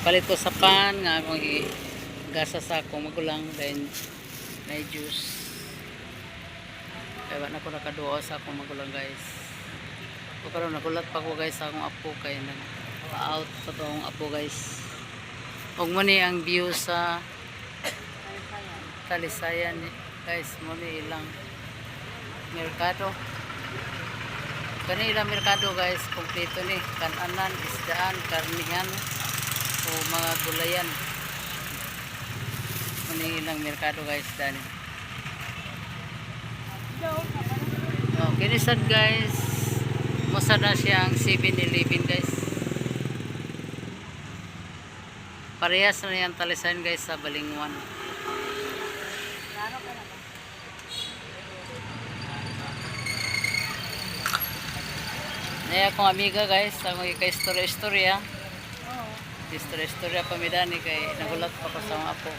Nagpalit ko sa pan nga akong igasa sa akong magulang, then may juice. Kaya na ko nakaduo sa akong magulang, guys. O karon nagulat pa ko, guys, sa akong apo kay nag-out sa tong apo, guys. Ug mo ni ang view sa Talisayan, guys. Mo ni ilang merkado. Kani ilang merkado, guys, kompleto ni kananan, isdaan, karnihan o mga gulayan. Mo ni ilang merkado, guys, dani. Kinisad, guys. Musa na siyang 7-Eleven, guys. Parehas na yan Talisayan, guys, sa Balingwan. Naya akong amiga, guys, akong ika-istorya-istorya. Istorya-istorya pamidani kay nagulat pa ko sa mga apo.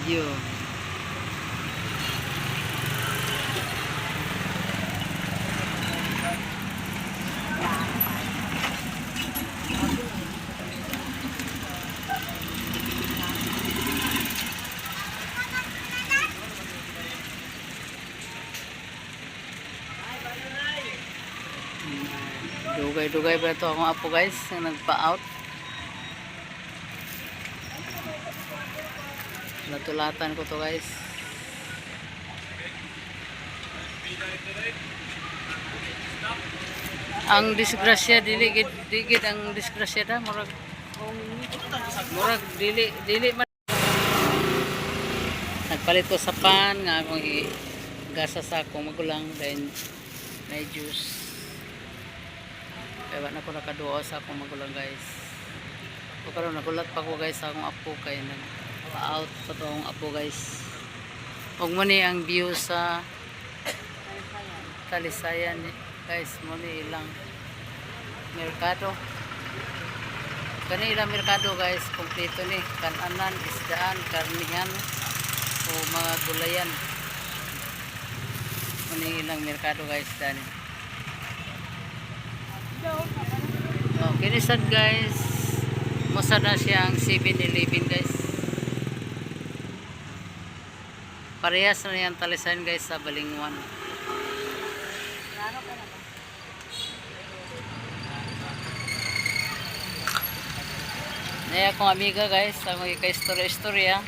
Medyo dugay-dugay pa ito akong apo, guys, na nagpa-out. Natulatan ko to, guys. Ang disgrasya digid ang disgrasya da murag dili man. Nagpalit ko sa pan nga akong igasa sa akong magulang, then may juice. Kaya na ko nakaduo sa akong magulang, guys. O karon nagulat pa ko, guys, sa akong apo kay nag-out sa tong apo, guys. Ug mo ni ang view sa Talisayan, guys. Mo ni ilang merkado. Kani ilang merkado, guys, kompleto ni kananan, isdaan, karnihan o mga gulayan. Mo ni ilang merkado, guys, dani. Kinisad, guys. Musa na siyang 7-Eleven, guys. Parehas na yan Talisayan, guys, sa Balingwan. Naya akong amiga, guys, akong ika-istorya-istorya.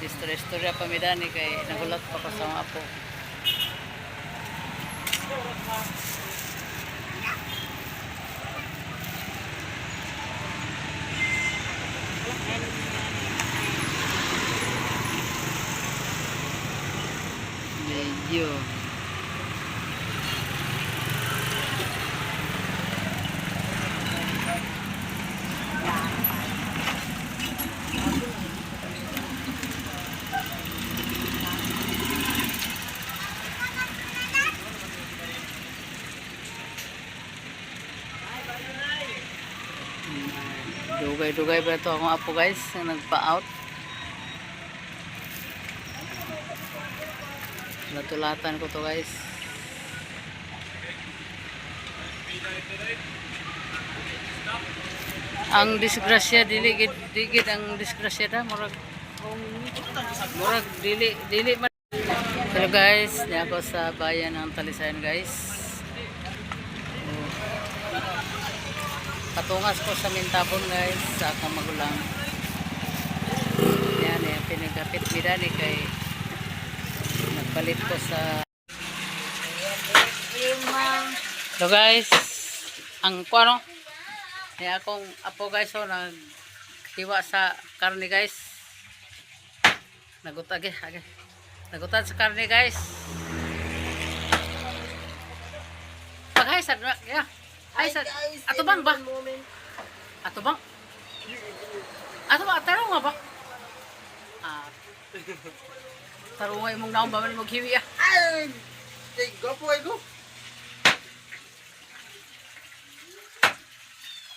Istorya-istorya pamidani kay nagulat pa ko sa mga apo. Medyo dugay-dugay pa ito akong apo, guys, na nagpa-out. Natulatan ko to, guys. Ang disgrasya digid ang disgrasya da murag dili man. Hello, guys, ni ako sa bayan ng Talisayan, guys. Patungas ko sa Mintabon, guys, sa akong magulang. Yan, pinagapit midani kay nagpalit ko sa. Hello, guys, ang kuano ni akong apo, guys, so naghiwa sa karne, guys. Nagutan sa karne, guys. Paghaisad ya. Ay, ato bang ba? Ato bang? Tarong nga ba? Tarong nga imong naong ba man maghiwi, Ay! Go po, go!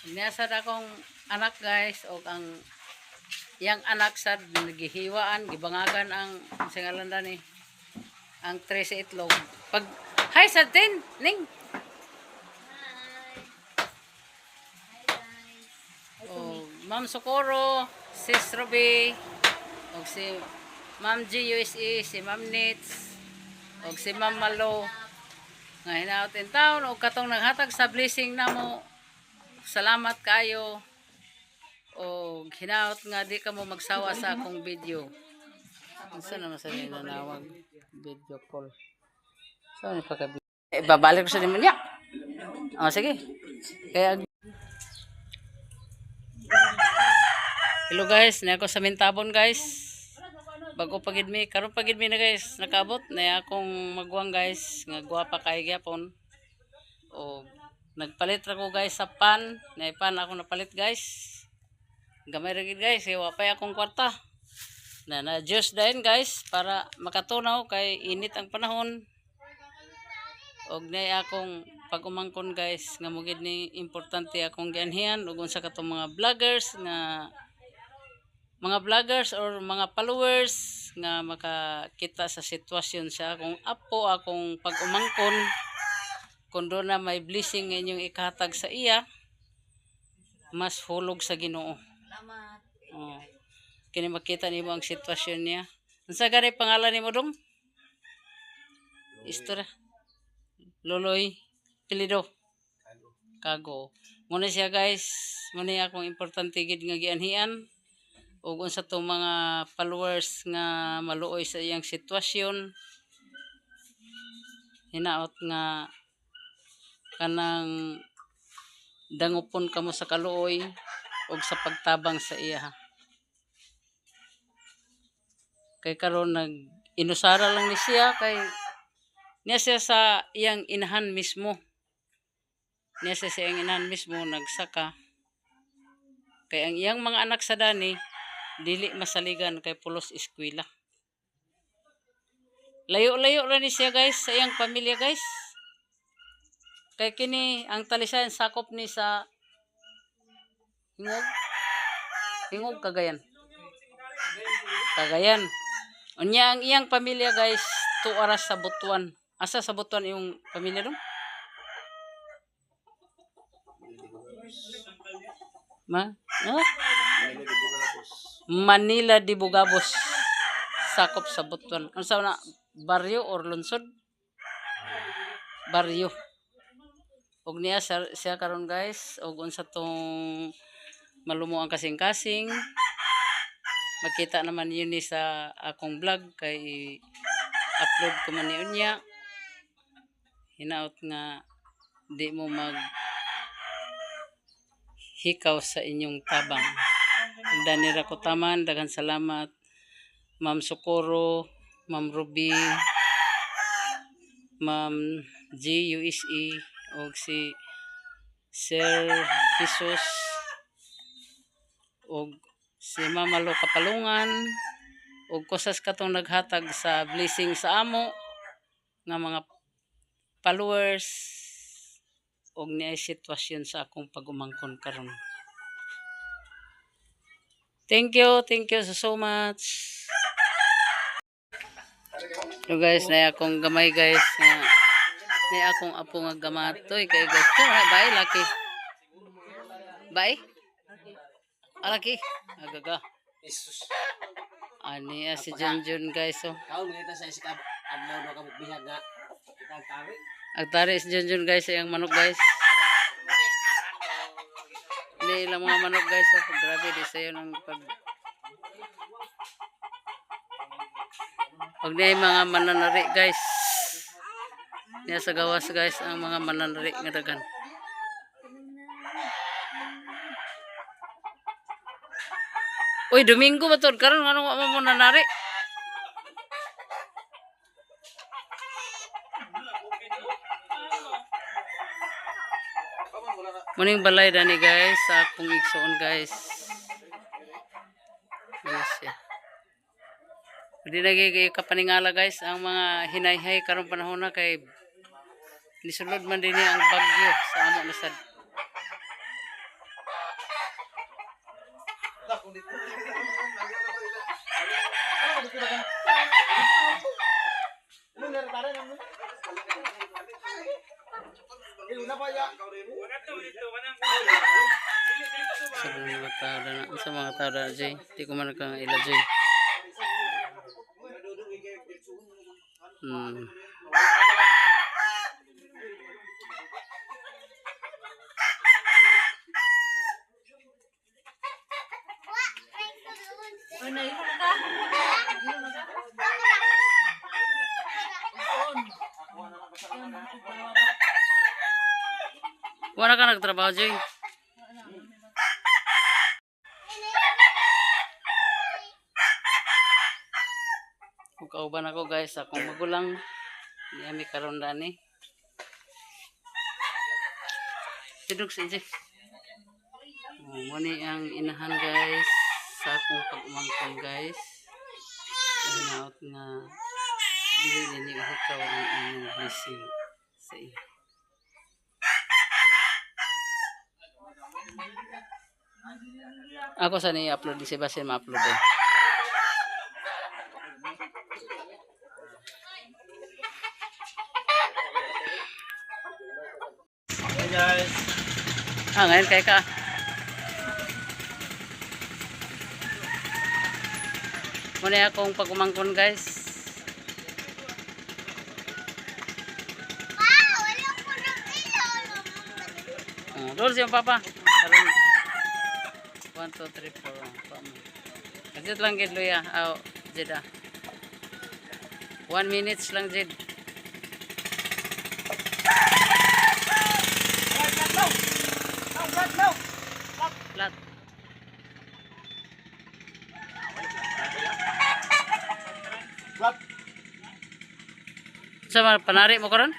Inasad akong anak guys o ang yang anak sad nagihiwaan gibangagan ang singalan ni ang tres sa itlog. Pag hi sa tin ning. Oh, Ma'am Socorro, Sis Ruby, og si Ma'am G USA, si Ma'am Nits, og si Ma'am Malo. Nga hinaot in town og katong naghatag sa blessing namo. Salamat kayo. O hinaot nga di ka mo magsawa sa akong video. Saan naman sa nanawag video call? Saan pa ka? Babalik ko sa nimo niya. O sige. Kaya hello guys, na ako sa Mintabon guys. Bago pagid mi, karon pagid mi na guys, nakabot na akong magwang guys, nga guwapa kay gyapon. O nagpalit ra ko guys sa pan, na pan ako napalit guys. Gamay ra gid guys, wa pa akong kwarta. Na juice din guys para makatunaw kay init ang panahon. Og na akong pag-umangkon guys nga mugid ni importante akong gianhian ug unsa katong mga vloggers or mga followers nga makakita sa sitwasyon sa akong apo, akong pag-umangkon kung doon na may blessing nga inyong ikahatag sa iya, mas hulog sa Ginoo. Oh. Kini makita nimo ang sitwasyon niya. Unsa gani pangalan nimo dong? Istora. Loloy Pilido. Kago. Muna siya guys, muna akong importante gid nga gianhian. Ug unsa to mga followers nga maluoy sa iyang sitwasyon. Hinaot nga kanang dangupon kamo sa kaluoy ug sa pagtabang sa iya. Kay karon inusara lang ni siya kay niya siya sa iyang inahan mismo. Niya siya sa iyang inahan mismo nagsaka. Kay ang iyang mga anak sa dani dili masaligan kay pulos eskwela. Layo-layo ra ni siya guys sa iyang pamilya guys. Kay kini ang talisayan sakop ni sa Hingog Cagayan. Cagayan. Unya ang iyang pamilya guys 2 oras sa Butuan. Asa sa Butuan yung pamilya dong? Manila de Bugabos. Sakop sa Butuan. Ano sa na baryo or lungsod? Baryo. Og niya siya karon guys, og unsa tong malumo ang kasing-kasing. Makita naman yun ni sa akong vlog kay upload ko man niya. Hinaot nga di mo hikaw sa inyong tabang. Danira ko taman, daghang salamat. Ma'am Socorro, Ma'am Ruby, Ma'am G USA, og si Sir Jesus, og si Mama Lo Kapalungan, og kusas katong naghatag sa blessing sa amo nga mga followers og niay sitwasyon sa akong pag-umangkon karon. Thank you so much. So guys, na akong gamay guys nga na akong apo nga gamatoy kay guys ko bye laki. Bye. Alaki. Agaga. Ani si Junjun guys oh. Kaon kita sa isikab adlaw do kabuk bihag nga kita tari. Agtari si Junjun guys yung manok guys. Hindi lang mga manok guys oh. Grabe di sayo ng pag na mga mananari guys. Niya sa gawas guys ang mga mananari nga dagan. Uy, Domingo ba to? Karon ano mo nanari? Muning balay dani guys sa akong igsoon guys. Yes, yeah. Hindi nagiging kapaningala guys ang mga hinayhay karong panahon na kay nisulod man din ang bagyo sa amo na sad. Sa mga tao na Jay, di ko man kang ila Jay. Wala ka nagtrabaho Jay. Kauban ako guys, akong magulang niyami karon dani. Tidog si Jay. Muni ang inahan guys sa akong pag-umangkon guys. Hinaot nga dili nini uhikaw ang inyong blessing sa iyo. Ako sa ni-upload di si Basin ma-upload eh. Hey guys. Ngayon kay ka. Muna akong pag-umangkon guys. Doon siya papa. 1, 2, 3, 4. Exit lang gid luya. Jed 1 minutes lang Jed. Flat. Sa panari mo karon?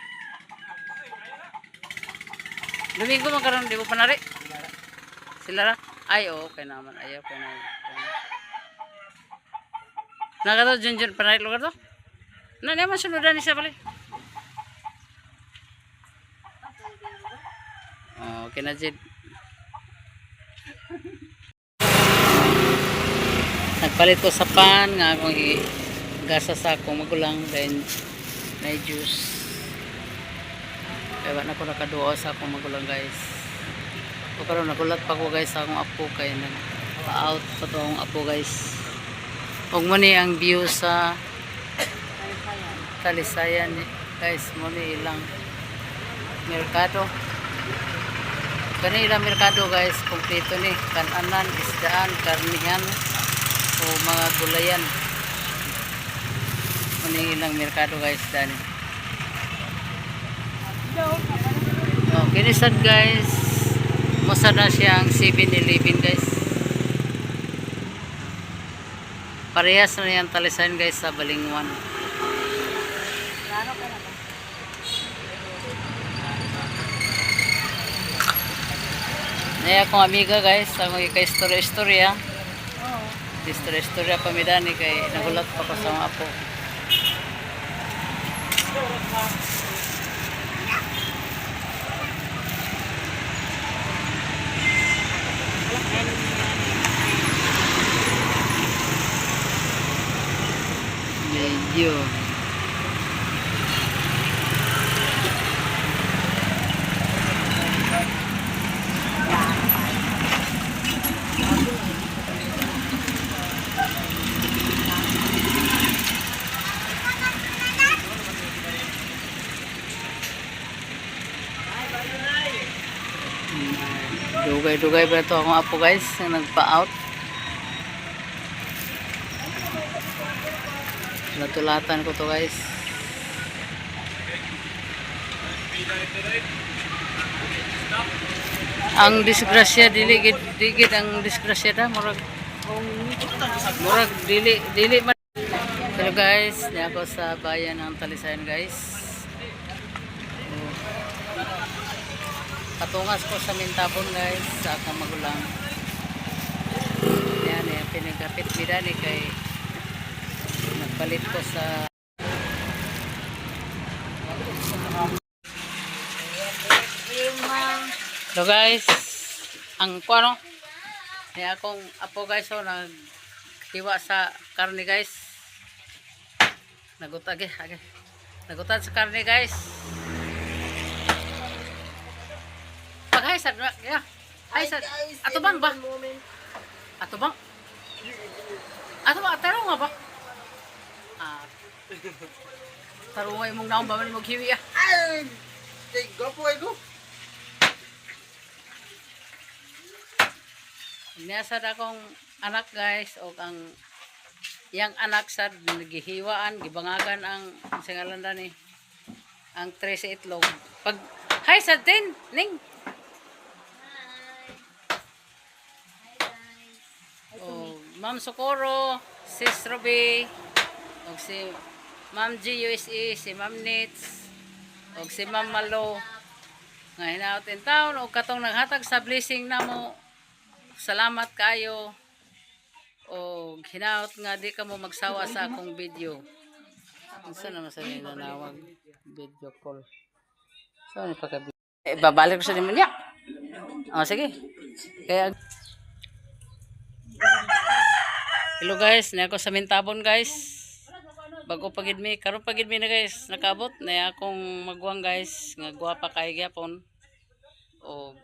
Domingo mo karon di mo panari? Sila ra? Ay, okay naman. Ayaw pa na. Nakato Junjun panari lugar to? Na naman sunudan ni siya pala. Okay na Jed. Nagpalit ko sa pan nga akong igasa sa akong magulang then may juice. Kaya na ko nakaduo sa akong magulang guys. So karon nagulat pa ko guys sa akong apo kay nagpa-out pa to akong apo guys. Ug mo ni ang view sa Talisayan guys, mo ni ilang merkado. Kani ilang merkado guys, kompleto ni kananan, isdaan, karnihan o mga gulayan. Mo ni ilang merkado guys dani. Kinisad guys. Musa na siyang 7-Eleven guys. Parehas na yan Talisayan guys sa Balingwan. Naya akong amiga guys, ang ika-istorya-istorya. Istorya-istorya pamidani kay nagulat pa ko sa mga apo. Medyo dugay-dugay pa ito akong apo guys na nagpa-out. Natulatan ko to guys. Ang disgrasya digid ang disgrasya da murag dili man. Hello guys, ni ako sa bayan ng Talisayan guys. Patungas ko sa Mintabon guys sa akong magulang. Yan pinagapit bidani kay nagpalit ko sa hello guys, ang kuano Ni akong apo guys, oh, naghiwa sa karne guys. Nagutag eh. Nagutad sa karne guys. Pag haisad, yeah. Haisad. Ato bang ba? Ato bang? Ato ba? Tarong nga ba? Ah. Tarong nga imong naong ba man imong hiwi ah. Ay! Gopo ay go. Niyasad akong anak guys, o ang yang anak sad nagihiwaan, gibangagan ang singalan ni ang 3 sa itlog. Pag hi sa din, ning. Oh, Ma'am Socorro, Sis Ruby, og si Ma'am G USA, si Ma'am Nits, og si Ma'am Malo. Nga hinaot in town, og katong naghatag sa blessing namo. Salamat kayo. O hinaot nga di ka mo magsawa sa akong video. Unsa naman sa nanawag video call. So ni pagka babalik ko sa nimo niya. Oh sige. Kaya hello guys, na ako sa Mintabon guys. Bago pagid mi, karon pagid mi na guys, nakabot na akong magwang guys, nga guwapa kay gyapon. O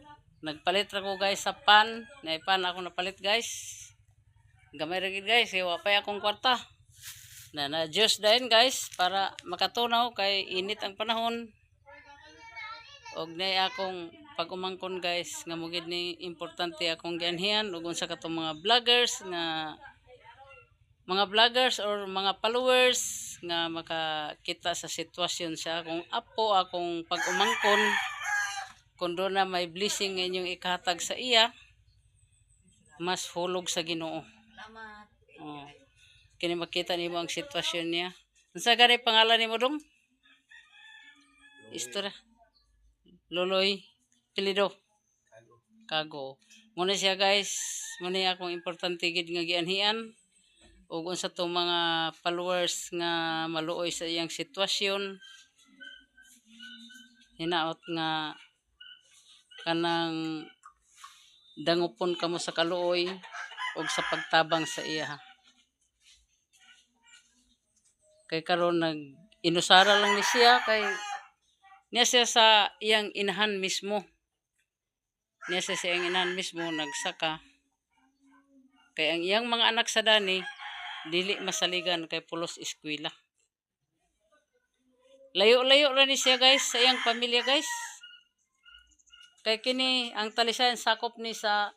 nagpalit ra ko guys sa pan, na pan ako napalit guys. Gamay ra gid guys, kay wa pa akong kwarta. Na juice din guys para makatunaw kay init ang panahon. Og nay akong pag-umangkon guys, nga mo gid ni importante akong gianhian ug unsa katong mga vloggers or mga followers nga makakita sa sitwasyon sa akong apo, akong pag-umangkon. Kung doon na may blessing inyong ikahatag sa iya, mas hulog sa Ginoo. Salamat. Oh. Kini makita nimo ang sitwasyon niya. Unsa gani pangalan nimo dong? Istora. Loloy Pilido. Kago. Muna siya guys, muna akong importante gid nga gianhian. Ug unsa to mga followers nga maluoy sa iyang sitwasyon. Hinaot nga kanang dangupon kamo sa kaluoy og sa pagtabang sa iya. Kay karon inusara lang ni siya kay niya siya sa iyang inahan mismo. Niya siya sa iyang inahan mismo nagsaka. Kay ang iyang mga anak sa dani dili masaligan kay pulos eskwela. Layo-layo ra ni siya guys sa iyang pamilya guys. Kay kini ang talisayan sakop ni sa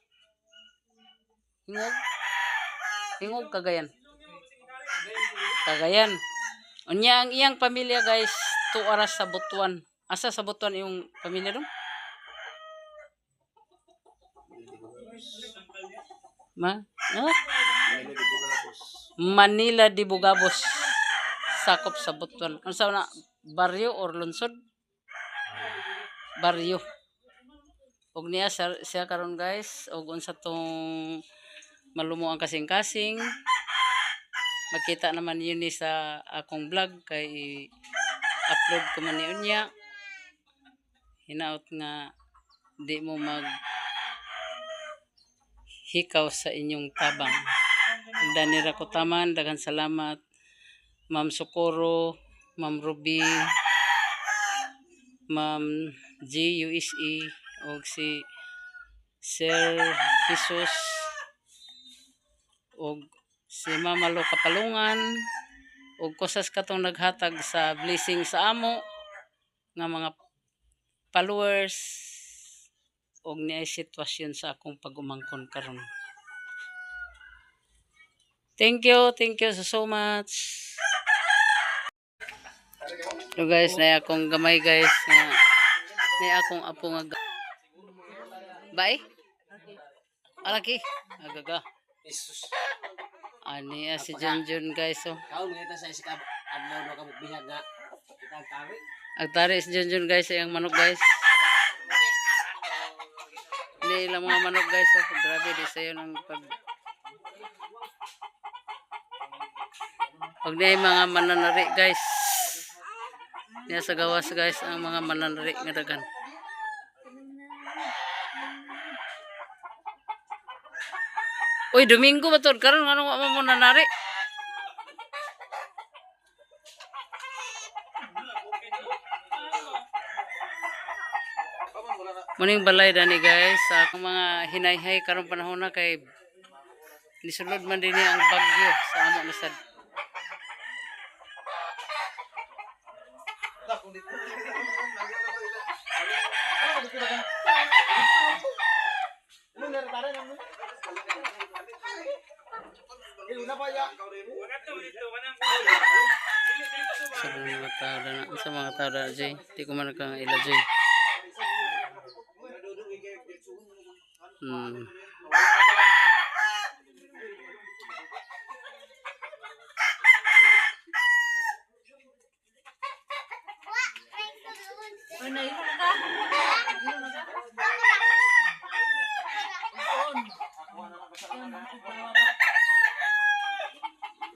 Hingog Cagayan. Unya ang iyang pamilya guys 2 oras sa Butuan. Asa sa Butuan yung pamilya dong? Manila di Bugabos. Sakop sa Butuan. Unsa na baryo or lungsod? Baryo. Og niya siya karon guys, og unsa tong malumo ang kasing-kasing. Makita naman yun ni sa akong vlog kay upload ko man niya. Hinaot nga di mo mag hikaw sa inyong tabang. Danira ko taman, daghang salamat Ma'am Socorro, Ma'am Ruby, Ma'am G USA og si Sir Jesus og si Mama Lo Kapalungan og kusas katong naghatag sa blessing sa amo nga mga followers og niay sitwasyon sa akong pag-umangkon karon. Thank you so much. So guys, na akong gamay guys nga na akong apo nga Bye. Alaki. Agaga. Jesus. Ani si Junjun guys oh. Kaon kita sa isika adlaw do ka bihag nga kita tawi. Agtari si Junjun guys sa iyang manok guys. Ni ilang mga manok guys oh. Grabe di sayo ng pag na mga mananari guys. Niya sa gawas guys ang mga mananari nga dagan. Uy, Domingo ba to? Karon ano wa mo nanari? Muning balay dani guys, sa akong mga hinayhay karon panahon na kay nisulod man din ang bagyo sa amo na sad. Sa mga tao na Jay, di ko man kang ila Jay.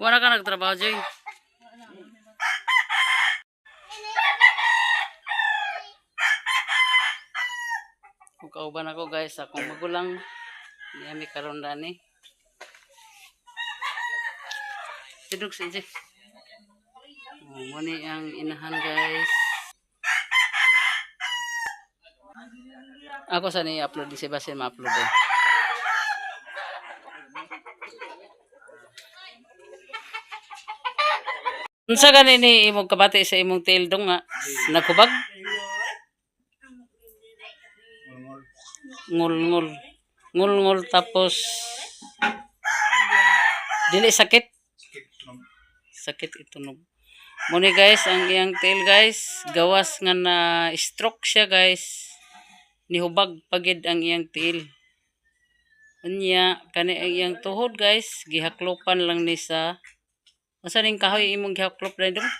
Wala ka nagtrabaho Jay. Kauban ako guys, akong magulang niyami karon dani. Tidog si Jay. Muni ang inahan guys. Ako sa ni upload di si Basin ma-upload eh. Unsa gani ni imong kabati sa imong tildong nga nagkubag? Ngul ngul tapos dili sakit itunog. Muni guys ang iyang tail guys gawas nga na stroke siya guys, nihubag pagid ang iyang tail. Unya kani ang iyang tuhod guys gihaklopan lang ni sa asa ning kahoy imong gihaklop na dong?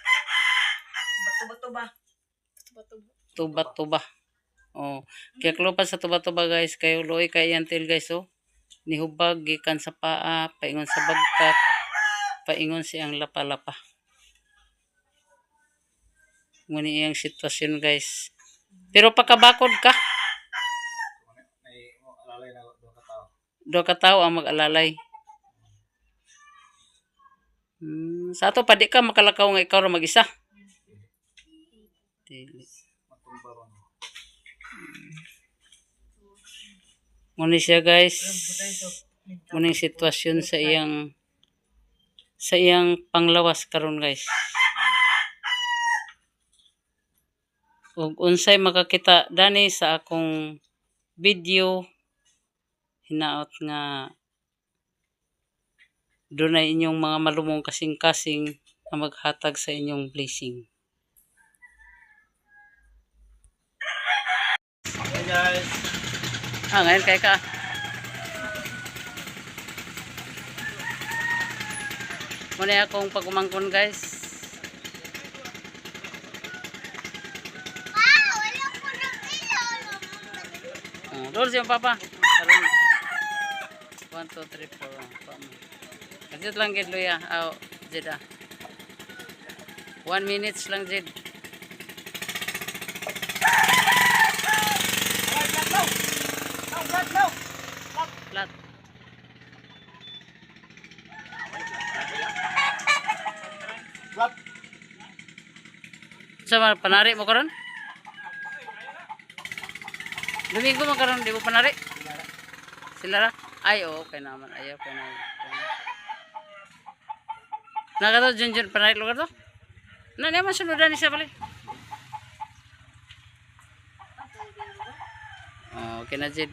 Tuba. Oh, gihaklopan sa tuba guys kayo luoy kay iyang tail guys oh. Nihubag gikan sa paa, paingon sa bagkat, paingon siyang lapa-lapa. Muni iyang sitwasyon guys. Pero pagkabakod ka. Dua ka tao ang mag-alalay. Sa ato pa di ka makalakaw nga ikaw ra mag-isa. Dili. Muni siya guys. Muning sitwasyon sa iyang panglawas karon guys. Ug unsay makakita dani sa akong video, hinaot nga dunay inyong mga malumong kasing-kasing na maghatag sa inyong blessing. Okay guys. Ngayon kay ka. Muna akong pagumangkon guys. Doon siya papa. 1, 2, 3, 4. Exit lang gid luya. Jed 1 minutes lang Jed. Flat. Sama panari mo karon? Domingo mo karon di mo panari? Sila ra? Ay, okay naman. Ayaw ka na. Nagato junjun panari lugar to? Na naman sunudan ni sa balik. Okay na Jed.